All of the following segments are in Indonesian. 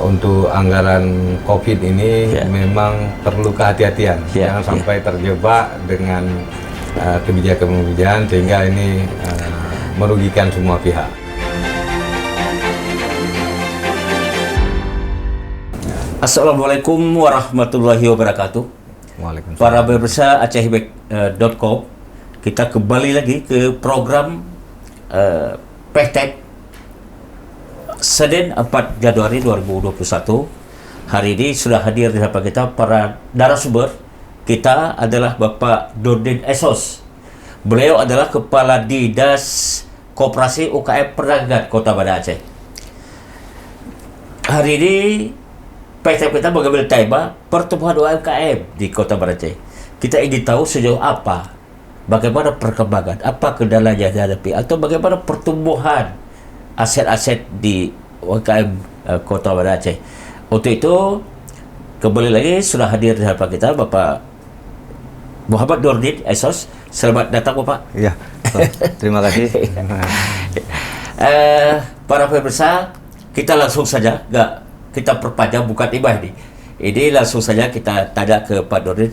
untuk anggaran COVID ini memang perlu kehati-hatian, jangan sampai terjebak dengan kebijakan-kebijakan sehingga ini merugikan semua pihak. Assalamualaikum warahmatullahi wabarakatuh. Waalaikumsalam. Para pemirsa acehibek.com, kita kembali lagi ke program PTEK Senin 4 Januari 2021. Hari ini sudah hadir di hadapan kita para narasumber. Kita adalah Bapak Nurdin Esos. Beliau adalah Kepala Dinas Koperasi UKM Perdagangan Kota Banda Aceh. Hari ini PT kita mengambil tema pertumbuhan UMKM di Kota Banda Aceh. Kita ingin tahu sejauh apa, bagaimana perkembangan, apa kendala yang dihadapi, atau bagaimana pertumbuhan aset-aset di UMKM Kota Banda Aceh. Untuk itu, kembali lagi sudah hadir di hadapan kita Bapak Muhammad Nurdin Esos. Selamat datang Bapak. Ya, terima kasih. Para pemirsa, kita langsung saja, kita perpanjang bukan ibah ini. Ini langsung saja kita tanya ke Pak Nurdin.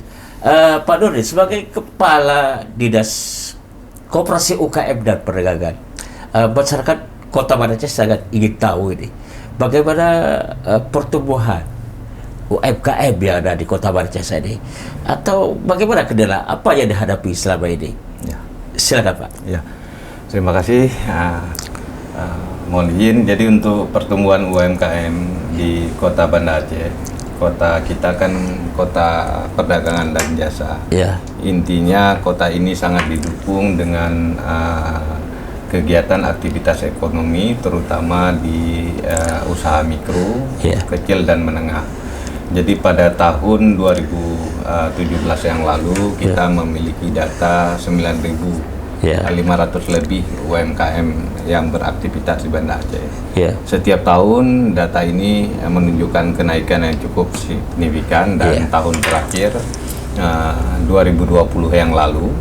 Pak Nurdin, sebagai Kepala Dinas Koperasi UKM dan Perdagangan, masyarakat Kota Banda Aceh sangat ingin tahu ini bagaimana pertumbuhan UMKM yang ada di Kota Banda Aceh ini, atau bagaimana kendala apa yang dihadapi selama ini. Ya. Silakan Pak. Ya, terima kasih. Mohon izin, jadi untuk pertumbuhan UMKM di Kota Banda Aceh, kota kita kan kota perdagangan dan jasa. Ya. Intinya kota ini sangat didukung dengan kegiatan aktivitas ekonomi, terutama di usaha mikro, kecil dan menengah. Jadi pada tahun 2017 yang lalu kita memiliki data 9.500 lebih UMKM yang beraktivitas di Banda Aceh. Setiap tahun data ini menunjukkan kenaikan yang cukup signifikan, dan tahun terakhir 2020 yang lalu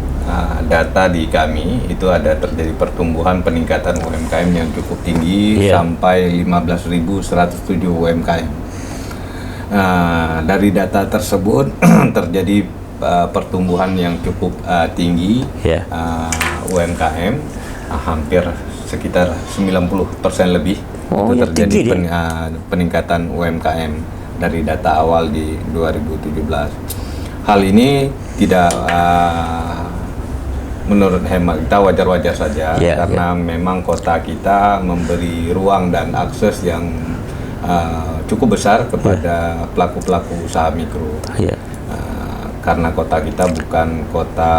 data di kami itu ada terjadi pertumbuhan peningkatan UMKM yang cukup tinggi sampai 15.107 UMKM. Dari data tersebut terjadi pertumbuhan yang cukup tinggi UMKM, hampir sekitar 90% lebih itu terjadi peningkatan UMKM dari data awal di 2017. Hal ini tidak menurut hemat kita wajar-wajar saja, karena memang kota kita memberi ruang dan akses yang cukup besar kepada pelaku-pelaku usaha mikro. Karena kota kita bukan kota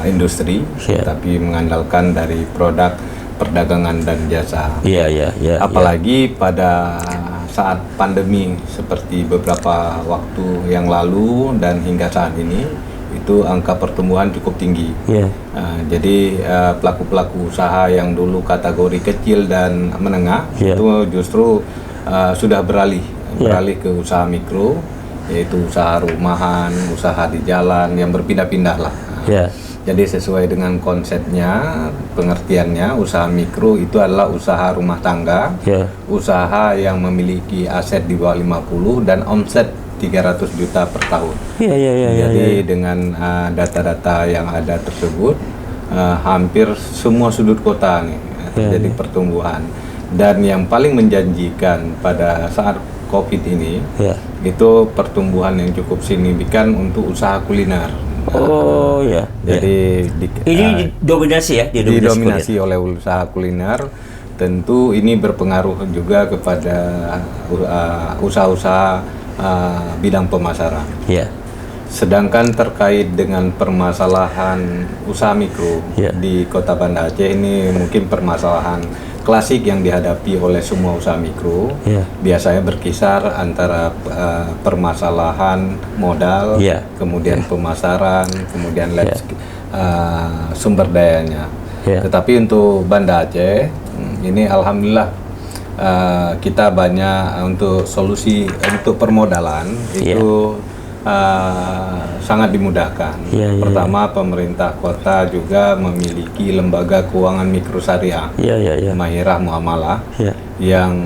industri, tapi mengandalkan dari produk perdagangan dan jasa. Apalagi pada saat pandemi seperti beberapa waktu yang lalu dan hingga saat ini, itu angka pertumbuhan cukup tinggi. Jadi pelaku-pelaku usaha yang dulu kategori kecil dan menengah itu justru sudah beralih ke usaha mikro, yaitu usaha rumahan, usaha di jalan yang berpindah-pindah lah. Jadi sesuai dengan konsepnya, pengertiannya, usaha mikro itu adalah usaha rumah tangga, usaha yang memiliki aset di bawah 50 dan omset 300 juta per tahun. Jadi dengan data-data yang ada tersebut, hampir semua sudut kota nih terjadi pertumbuhan. Dan yang paling menjanjikan pada saat COVID ini, itu pertumbuhan yang cukup signifikan untuk usaha kuliner. Jadi ini dominasi didominasi oleh usaha kuliner. Tentu ini berpengaruh juga kepada usaha-usaha bidang pemasaran. Sedangkan terkait dengan permasalahan usaha mikro di Kota Banda Aceh, ini mungkin permasalahan klasik yang dihadapi oleh semua usaha mikro. Biasanya berkisar antara permasalahan modal, kemudian pemasaran, kemudian sumber dayanya. Tetapi untuk Banda Aceh ini alhamdulillah kita banyak untuk solusi untuk permodalan itu sangat dimudahkan. Pertama, pemerintah kota juga memiliki lembaga keuangan mikro syariah, Mahirah Muamalah, yang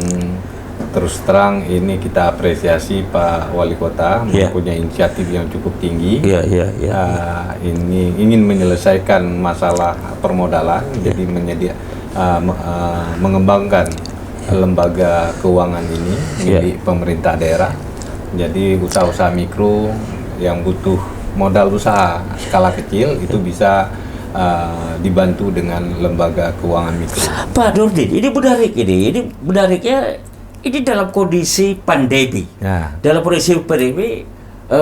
terus terang ini kita apresiasi Pak Wali Kota mempunyai inisiatif yang cukup tinggi. Ini ingin menyelesaikan masalah permodalan, jadi mengembangkan lembaga keuangan ini milik pemerintah daerah. Jadi usaha-usaha mikro yang butuh modal usaha skala kecil itu bisa dibantu dengan lembaga keuangan mikro. Pak Nurdin, ini menariknya ini dalam kondisi pandemi. Dalam kondisi pandemi,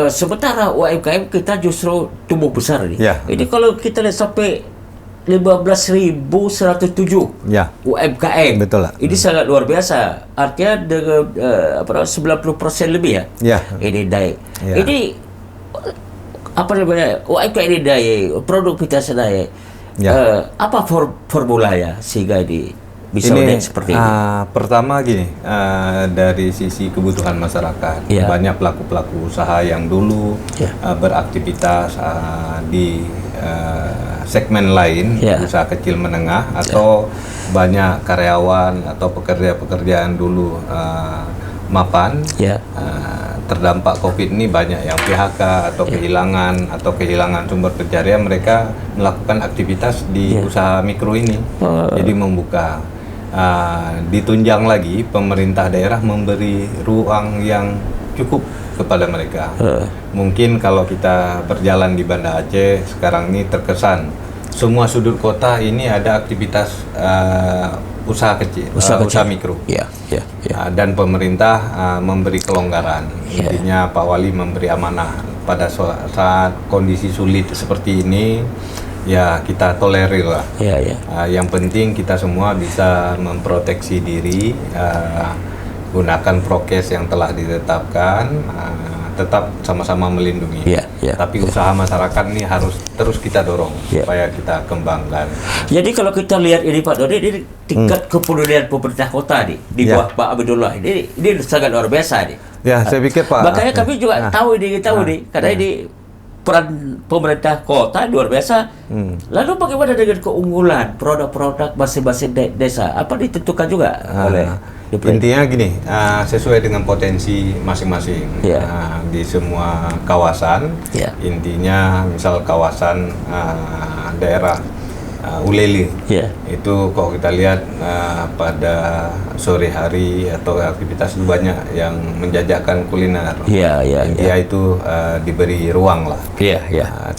sementara UMKM kita justru tumbuh besar nih. Ini kalau kita lihat sampai 15.107 UMKM. Betul lah. Ini sangat luar biasa. Artinya dengan 90% lebih ini naik. Ini apa namanya? UMKM ini naik, produktivitas naik. Apa formulanya sehingga ini bisa naik seperti ini? Pertama gini, dari sisi kebutuhan masyarakat, banyak pelaku-pelaku usaha yang dulu beraktivitas di segmen lain, usaha kecil menengah, atau banyak karyawan atau pekerjaan dulu mapan, terdampak COVID ini banyak yang PHK atau kehilangan sumber pencarian. Mereka melakukan aktivitas di usaha mikro ini, jadi membuka. Ditunjang lagi pemerintah daerah memberi ruang yang cukup kepada mereka. Mungkin kalau kita berjalan di Banda Aceh sekarang ini terkesan semua sudut kota ini ada aktivitas usaha kecil, usaha mikro. Dan pemerintah memberi kelonggaran. Intinya Pak Wali memberi amanah pada saat kondisi sulit seperti ini. Ya kita tolerir lah. Yang penting kita semua bisa memproteksi diri, gunakan prokes yang telah ditetapkan, tetap sama-sama melindungi. Tapi usaha masyarakat ini harus terus kita dorong supaya kita kembangkan. Jadi kalau kita lihat ini Pak Dodi, ini tingkat kepedulian pemerintah kota nih di bawah Pak Abdullah ini sangat luar biasa nih. Saya pikir Pak. Makanya kami juga tahu nih karena ini peran pemerintah kota luar biasa. Lalu bagaimana dengan keunggulan produk-produk masing-masing desa? Apa ditentukan juga oleh intinya gini, sesuai dengan potensi masing-masing di semua kawasan. Intinya misal kawasan daerah Ulele, itu kalau kita lihat pada sore hari atau aktivitas itu banyak yang menjajakan kuliner. Intinya itu diberi ruang lah.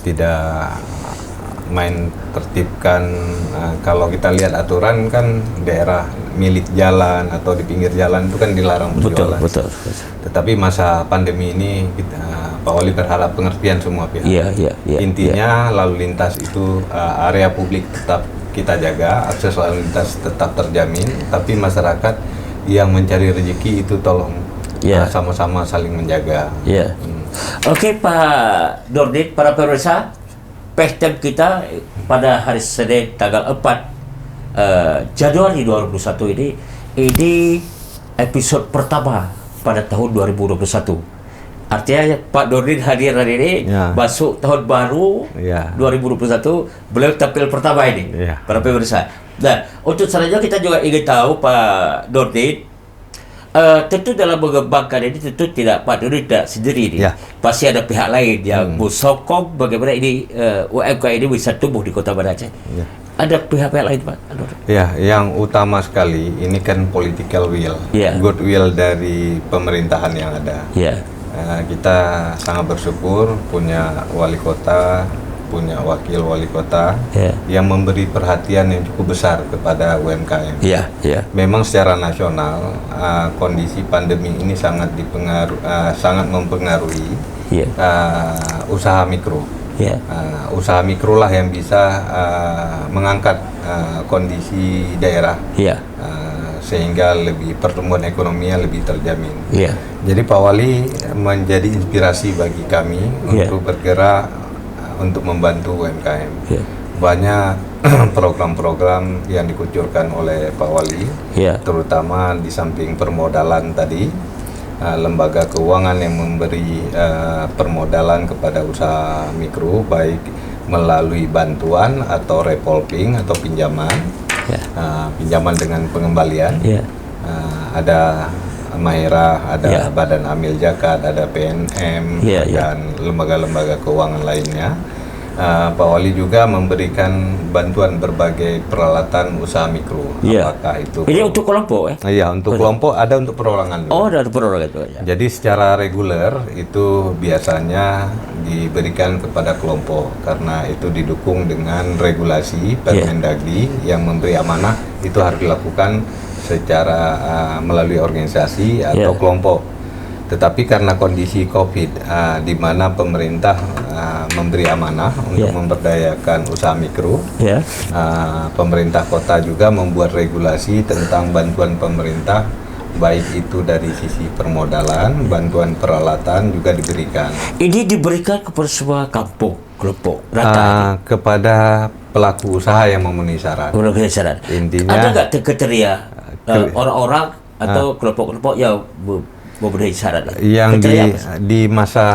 Tidak main tertibkan. Kalau kita lihat aturan kan daerah milik jalan atau di pinggir jalan itu kan dilarang berjualan. Betul. Tetapi masa pandemi ini Pak Wali berharap pengertian semua pihak. Intinya lalu lintas itu area publik tetap kita jaga, akses lalu lintas tetap terjamin, tapi masyarakat yang mencari rezeki itu tolong sama-sama saling menjaga. Oke Pak Nurdin, para pemirsa, PESTEM kita pada hari Senin tanggal 4 Januari 2021 ini episode pertama pada tahun 2021. Artinya Pak Nurdin hadir hari ini masuk tahun baru 2021, beliau tampil pertama ini para pemirsa. Nah, untuk selanjutnya kita juga ingin tahu Pak Nurdin, tentu dalam mengembangkan ini tentu tidak Pak Nurdin tidak sendiri ini. Pasti ada pihak lain yang mensokong bagaimana ini UMKM ini bisa tumbuh di Kota Banda Aceh. Ada pihak-pihak lain Pak Nurdin? Yang utama sekali ini kan political will, goodwill dari pemerintahan yang ada. Kita sangat bersyukur punya wali kota, punya wakil wali kota yang memberi perhatian yang cukup besar kepada UMKM. Memang secara nasional kondisi pandemi ini sangat mempengaruhi usaha mikro. Usaha mikro lah yang bisa mengangkat kondisi daerah. Sehingga pertumbuhan ekonominya lebih terjamin. Jadi Pak Wali menjadi inspirasi bagi kami untuk bergerak untuk membantu UMKM. Banyak program-program yang dikucurkan oleh Pak Wali, terutama di samping permodalan tadi, lembaga keuangan yang memberi permodalan kepada usaha mikro, baik melalui bantuan atau revolving atau pinjaman, pinjaman dengan pengembalian. Ada Mahera, ada Badan Amil Zakat, ada PNM, dan lembaga-lembaga keuangan lainnya. Pak Wali juga memberikan bantuan berbagai peralatan usaha mikro. Apakah itu? Ini untuk kelompok? Iya, untuk kelompok, ada untuk perorangan. Oh, ada perorangan itu. Jadi secara reguler itu biasanya diberikan kepada kelompok karena itu didukung dengan regulasi Permendagri yang memberi amanah itu harus dilakukan secara melalui organisasi atau kelompok. Tetapi karena kondisi COVID, di mana pemerintah memberi amanah untuk memberdayakan usaha mikro, pemerintah kota juga membuat regulasi tentang bantuan pemerintah, baik itu dari sisi permodalan, bantuan peralatan juga diberikan. Ini diberikan kepada semua kampung, kelompok, kepada pelaku usaha yang memenuhi syarat. Intinya, ada nggak kriteria orang-orang atau kelompok-kelompok yang memenuhi syarat? Yang di masa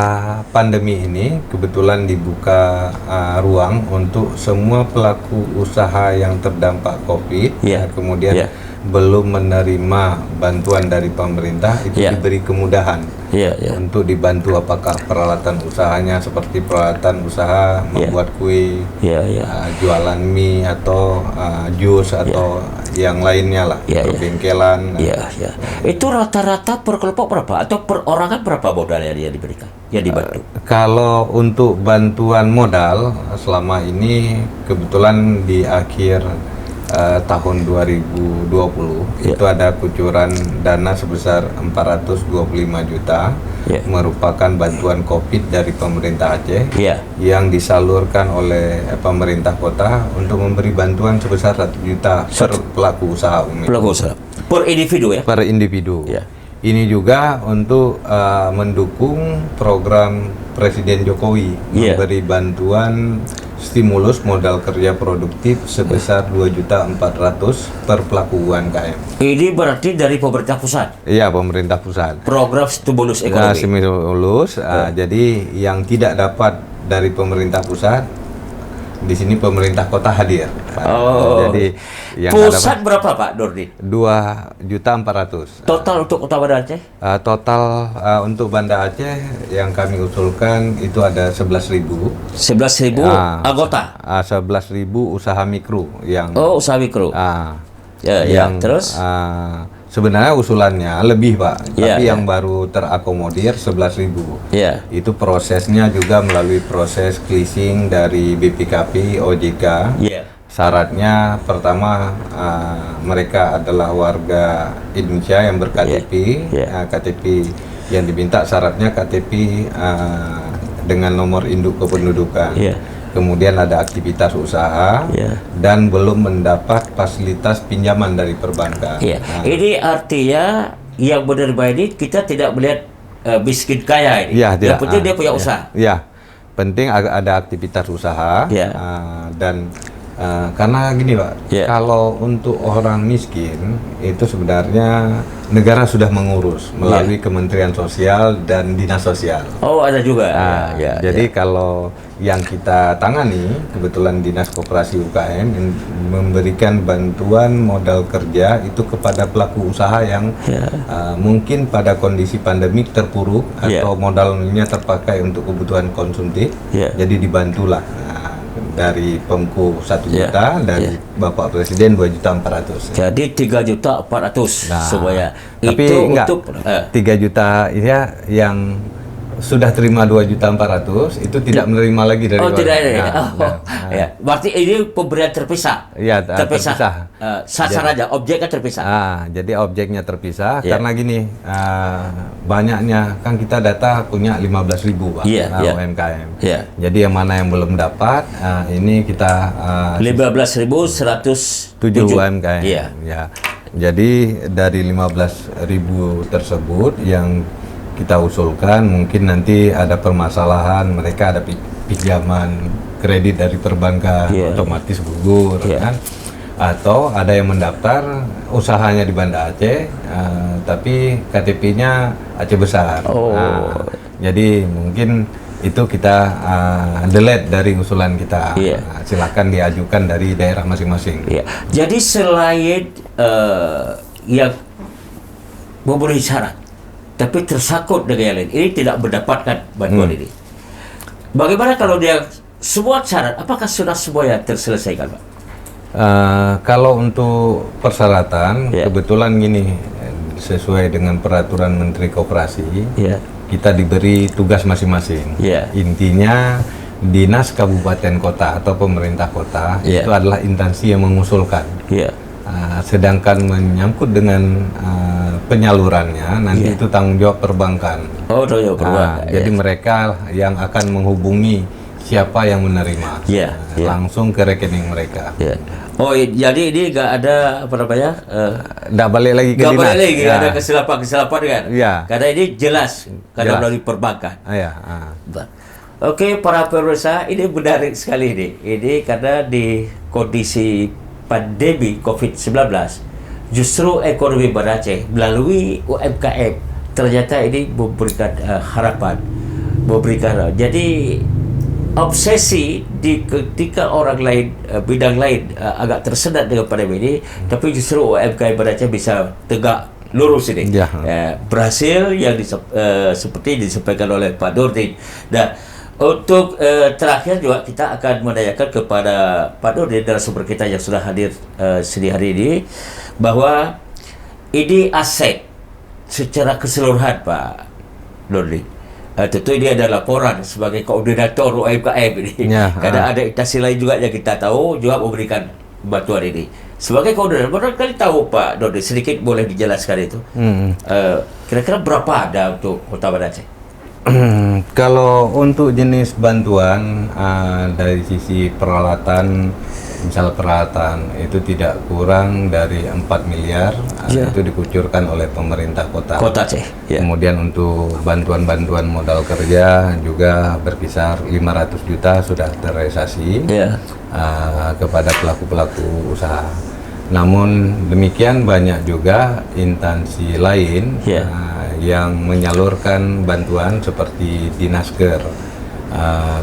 pandemi ini kebetulan dibuka ruang untuk semua pelaku usaha yang terdampak COVID, kemudian belum menerima bantuan dari pemerintah, itu diberi kemudahan untuk dibantu, apakah peralatan usahanya seperti peralatan usaha membuat kue, jualan mie atau jus atau yang lainnya lah, perbengkelan. Itu rata-rata per kelompok berapa atau per orangan berapa modal yang diberikan, yang dibantu? Kalau untuk bantuan modal selama ini kebetulan di akhir tahun 2020 itu ada kucuran dana sebesar 425 juta merupakan bantuan COVID dari pemerintah Aceh yang disalurkan oleh pemerintah kota untuk memberi bantuan sebesar 1 juta per pelaku usaha umum. Per individu ya? Per individu. Ini juga untuk mendukung program Presiden Jokowi memberi bantuan stimulus modal kerja produktif sebesar 2.400.000 per pelaku UMKM. Ini berarti dari pemerintah pusat? Iya, pemerintah pusat. Program stimulus ekonomi. Stimulus. Jadi yang tidak dapat dari pemerintah pusat, di sini pemerintah kota hadir. Jadi yang pusat berapa Pak Nurdin? 2.400.000. Total untuk Kota Banda Aceh? Total untuk Banda Aceh yang kami usulkan itu ada 11.000. 11.000 anggota? 11.000 usaha mikro yang. Usaha mikro. Terus? Sebenarnya usulannya lebih Pak, tapi yang baru terakomodir 11.000. Itu prosesnya juga melalui proses cleasing dari BPKP, OJK. Syaratnya pertama mereka adalah warga Indonesia yang ber-KTP. KTP yang diminta syaratnya KTP dengan nomor induk kependudukan. Kemudian ada aktivitas usaha dan belum mendapat fasilitas pinjaman dari perbankan. Ini artinya yang menerima ini kita tidak melihat miskin kaya ini. Yang penting dia punya usaha. Penting ada aktivitas usaha dan karena gini Pak, kalau untuk orang miskin itu sebenarnya negara sudah mengurus melalui Kementerian Sosial dan Dinas Sosial. Ada juga. Jadi kalau yang kita tangani kebetulan Dinas Koperasi UKM memberikan bantuan modal kerja itu kepada pelaku usaha yang mungkin pada kondisi pandemik terpuruk atau modalnya terpakai untuk kebutuhan konsumtif. Jadi dibantulah. Dari Pemko 1 juta, dari Bapak Presiden 2.400.000. Jadi 3.400.000 semuanya. Tapi itu enggak, untuk 3 juta ini yang sudah terima 2.400.000 itu tidak menerima lagi dari berarti ini pemberian terpisah. Terpisah. Sasarannya, objeknya terpisah. Jadi objeknya terpisah karena gini, banyaknya kan kita data punya 15.000 Pak UMKM. Jadi yang mana yang belum dapat, ini kita 15.107 UMKM. Jadi dari 15.000 tersebut yang kita usulkan mungkin nanti ada permasalahan, mereka ada pinjaman kredit dari perbankan otomatis gugur kan. atau ada yang mendaftar usahanya di Banda Aceh, tapi KTP-nya Aceh Besar. Jadi mungkin itu kita delete dari usulan kita. Silakan diajukan dari daerah masing-masing. Jadi selain yang memenuhi syarat, tapi tersangkut dengan yang lain, ini tidak mendapatkan bantuan ini. Bagaimana kalau dia semua syarat, apakah sudah semuanya terselesaikan, Pak? Kalau untuk persyaratan, kebetulan gini, sesuai dengan peraturan Menteri Koperasi, kita diberi tugas masing-masing. Intinya dinas kabupaten kota atau pemerintah kota itu adalah instansi yang mengusulkan. Sedangkan menyangkut dengan penyalurannya nanti itu tanggung jawab perbankan. Jadi mereka yang akan menghubungi siapa yang menerima, langsung ke rekening mereka. Jadi ini nggak ada apa namanya? Nggak balik lagi ke dinas. Nggak balik lagi, ada kesilapan kan? Karena ini jelas karena melalui perbankan. Oke, para pemirsa, ini menarik sekali ini. Ini karena di kondisi pandemi COVID-19, justru ekonomi Banda Aceh melalui UMKM ternyata ini memberikan harapan, jadi obsesi ketika orang lain, bidang lain agak tersendat dengan pandemi ini, tapi justru UMKM Banda Aceh bisa tegak lurus ini. Berhasil yang seperti disampaikan oleh Pak Nurdin. Nah, untuk terakhir juga kita akan menanyakan kepada Pak Nurdin, narasumber kita yang sudah hadir sedi hari ini, bahwa ini aset secara keseluruhan, Pak Nurdin. Tentu ini ada laporan sebagai koordinator UMKM ini. Karena ada instansi lain juga yang kita tahu juga memberikan bantuan ini. Sebagai koordinator, barangkali tahu Pak Nurdin, sedikit boleh dijelaskan itu. Kira-kira berapa ada untuk Kota Banda Aceh? Kalau untuk jenis bantuan dari sisi peralatan, misal peralatan itu tidak kurang dari 4 miliar, itu dikucurkan oleh pemerintah Kota Aceh. Kemudian untuk bantuan-bantuan modal kerja juga berkisar 500 juta sudah terrealisasi kepada pelaku-pelaku usaha. Namun demikian banyak juga instansi lain yang menyalurkan bantuan seperti Dinasker,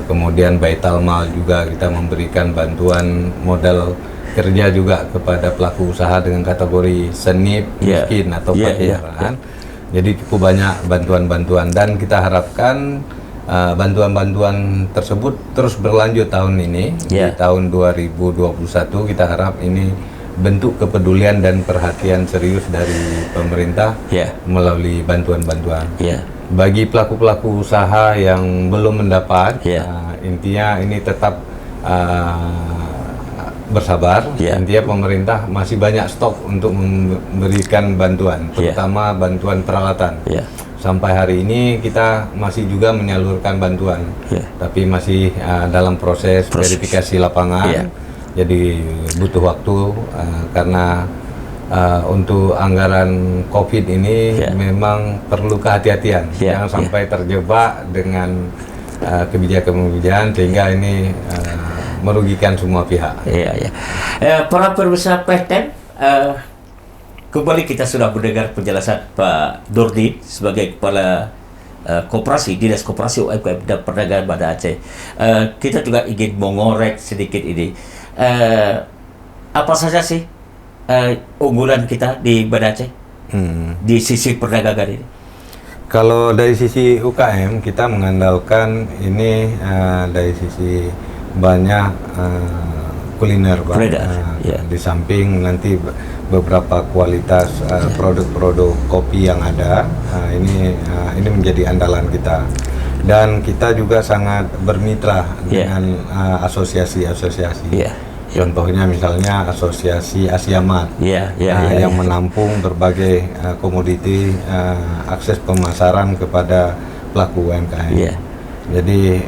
kemudian Baitalmal juga kita memberikan bantuan modal kerja juga kepada pelaku usaha dengan kategori senip, miskin atau pakiran. Jadi cukup banyak bantuan-bantuan dan kita harapkan bantuan-bantuan tersebut terus berlanjut tahun ini. Di tahun 2021 kita harap ini bentuk kepedulian dan perhatian serius dari pemerintah melalui bantuan-bantuan. Bagi pelaku-pelaku usaha yang belum mendapat, intinya ini tetap bersabar. Intinya pemerintah masih banyak stok untuk memberikan bantuan, terutama bantuan peralatan. Sampai hari ini kita masih juga menyalurkan bantuan, tapi masih dalam proses verifikasi lapangan. Jadi butuh waktu karena untuk anggaran COVID ini memang perlu kehati-hatian, jangan sampai terjebak dengan kebijakan-kebijakan sehingga ini merugikan semua pihak. Para pemirsa PTN, kembali kita sudah mendengar penjelasan Pak Nurdin sebagai Kepala Koperasi, Dinas Koperasi UMKM dan Perdagangan Banda Aceh. Kita juga ingin mengorek sedikit ini. Apa saja sih unggulan kita di Banda Aceh di sisi perdagangan ini? Kalau dari sisi UKM kita mengandalkan ini dari sisi banyak kuliner, Pak. Di samping nanti beberapa kualitas produk-produk kopi yang ada, ini menjadi andalan kita. Dan kita juga sangat bermitra dengan asosiasi-asosiasi. Contohnya misalnya asosiasi Asiamat yang menampung berbagai komoditi, akses pemasaran kepada pelaku UMKM. Jadi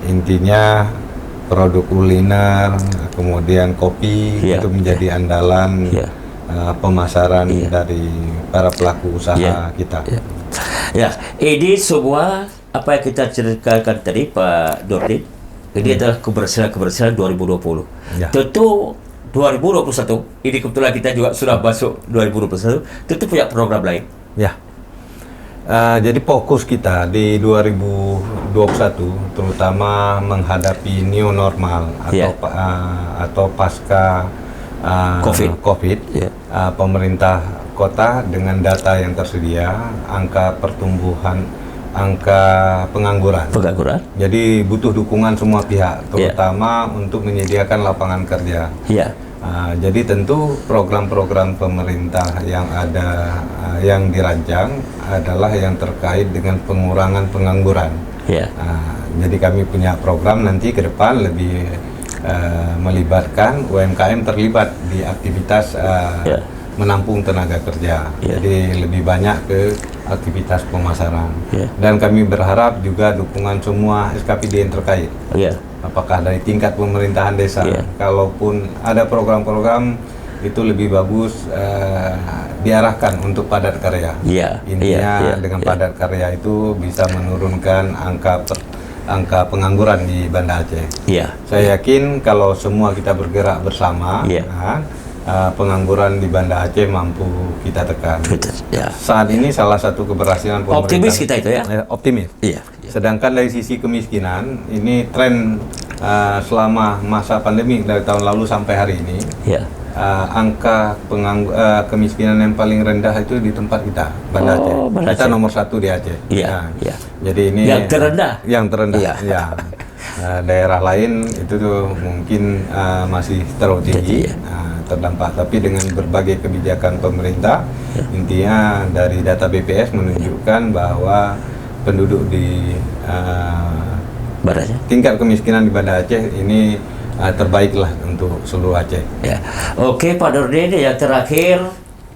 intinya produk kuliner, kemudian kopi itu menjadi andalan pemasaran dari para pelaku usaha kita. Ini semua apa yang kita ceritakan tadi Pak Nurdin, ini adalah keberhasilan 2020. Tentu 2021, ini kebetulan kita juga sudah masuk 2021, tentu punya program lain. Ya. Jadi fokus kita di 2021 terutama menghadapi new normal atau pasca COVID. Pemerintah kota dengan data yang tersedia, angka pertumbuhan, angka pengangguran. Jadi butuh dukungan semua pihak, terutama untuk menyediakan lapangan kerja. Jadi tentu program-program pemerintah yang ada yang dirancang adalah yang terkait dengan pengurangan pengangguran. Jadi kami punya program nanti ke depan lebih melibatkan UMKM terlibat di aktivitas menampung tenaga kerja. Jadi lebih banyak ke aktivitas pemasaran. Dan kami berharap juga dukungan semua SKPD yang terkait. Apakah dari tingkat pemerintahan desa, kalaupun ada program-program itu lebih bagus diarahkan untuk padat karya. Intinya dengan padat karya itu bisa menurunkan angka pengangguran di Banda Aceh. Saya yakin kalau semua kita bergerak bersama, pengangguran di Banda Aceh mampu kita tekan. Saat ini salah satu keberhasilan pemerintah. Optimis kita itu ya? Optimis. Sedangkan dari sisi kemiskinan, ini tren selama masa pandemi dari tahun lalu sampai hari ini, angka kemiskinan yang paling rendah itu di tempat kita, Banda Aceh. Kita nomor 1 di Aceh. Jadi ini yang terendah. Daerah lain itu tuh mungkin masih terlalu tinggi terdampak, tapi dengan berbagai kebijakan pemerintah, intinya dari data BPS menunjukkan bahwa penduduk di tingkat kemiskinan di Banda Aceh ini terbaik lah untuk seluruh Aceh. Oke Pak Nurdin, yang terakhir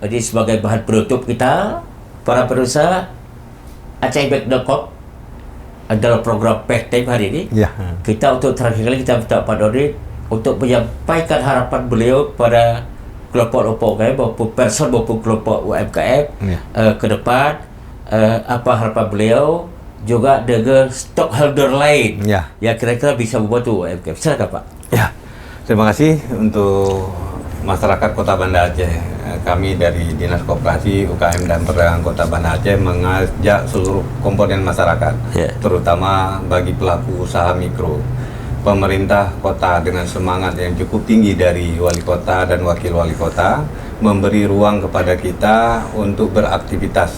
ini sebagai bahan penutup kita, para perusahaan AcehBank.com adalah program PTM hari ini. Kita untuk terakhir kali kita minta Pak Nurdin untuk menyampaikan harapan beliau pada kelompok UMKM maupun person maupun kelompok UMKM ke depan. Apa harapan beliau juga dengan stockholder lain yang kira-kira bisa membantu UMKM. Silakan Pak. Terima kasih untuk masyarakat Kota Banda Aceh. Kami dari Dinas Koperasi, UKM dan Perdagangan Kota Banda Aceh mengajak seluruh komponen masyarakat, terutama bagi pelaku usaha mikro. Pemerintah kota dengan semangat yang cukup tinggi dari wali kota dan wakil wali kota memberi ruang kepada kita untuk beraktivitas.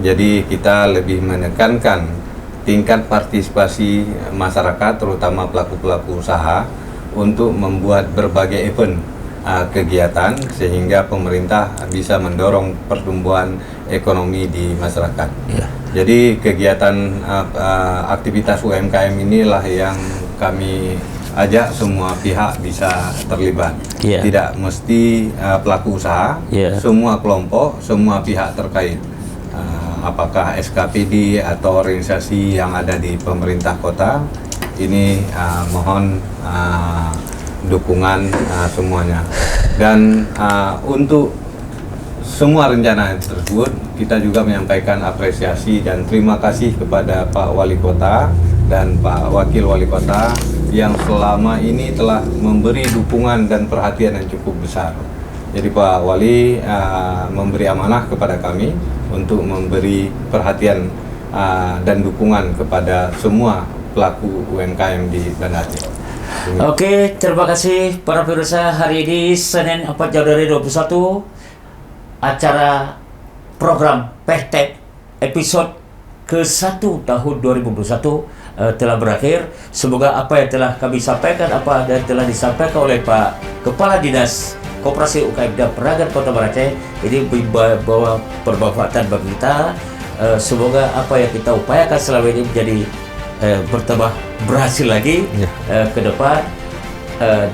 Jadi kita lebih menekankan tingkat partisipasi masyarakat, terutama pelaku-pelaku usaha, untuk membuat berbagai event kegiatan sehingga pemerintah bisa mendorong pertumbuhan ekonomi di masyarakat. Jadi kegiatan aktivitas UMKM inilah yang kami ajak semua pihak bisa terlibat. Tidak mesti pelaku usaha, semua kelompok, semua pihak terkait. Apakah SKPD atau organisasi yang ada di pemerintah kota, ini mohon dukungan semuanya. Dan untuk semua rencana tersebut, kita juga menyampaikan apresiasi dan terima kasih kepada Pak Wali Kota dan Pak Wakil Wali Kota yang selama ini telah memberi dukungan dan perhatian yang cukup besar. Jadi Pak Wali memberi amanah kepada kami untuk memberi perhatian dan dukungan kepada semua pelaku UMKM di Banda Aceh. Oke, terima kasih para pemirsa. Hari ini Senin 4 Januari 2021, acara program PTM episode ke-1 tahun 2021 telah berakhir. Semoga apa yang telah kami sampaikan, apa yang telah disampaikan oleh Pak Kepala Dinas Koperasi UKM dan Perdagangan Kota Banda Aceh ini membawa bermanfaatan bagi kita. Semoga apa yang kita upayakan selama ini menjadi bertambah berhasil lagi ke depan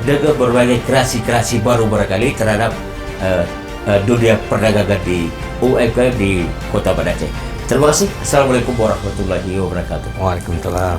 dengan berbagai kreasi-kreasi baru barangkali terhadap dunia perdagangan di UMKM di Kota Banda Aceh. Terima kasih. Assalamualaikum warahmatullahi wabarakatuh. Waalaikumsalam.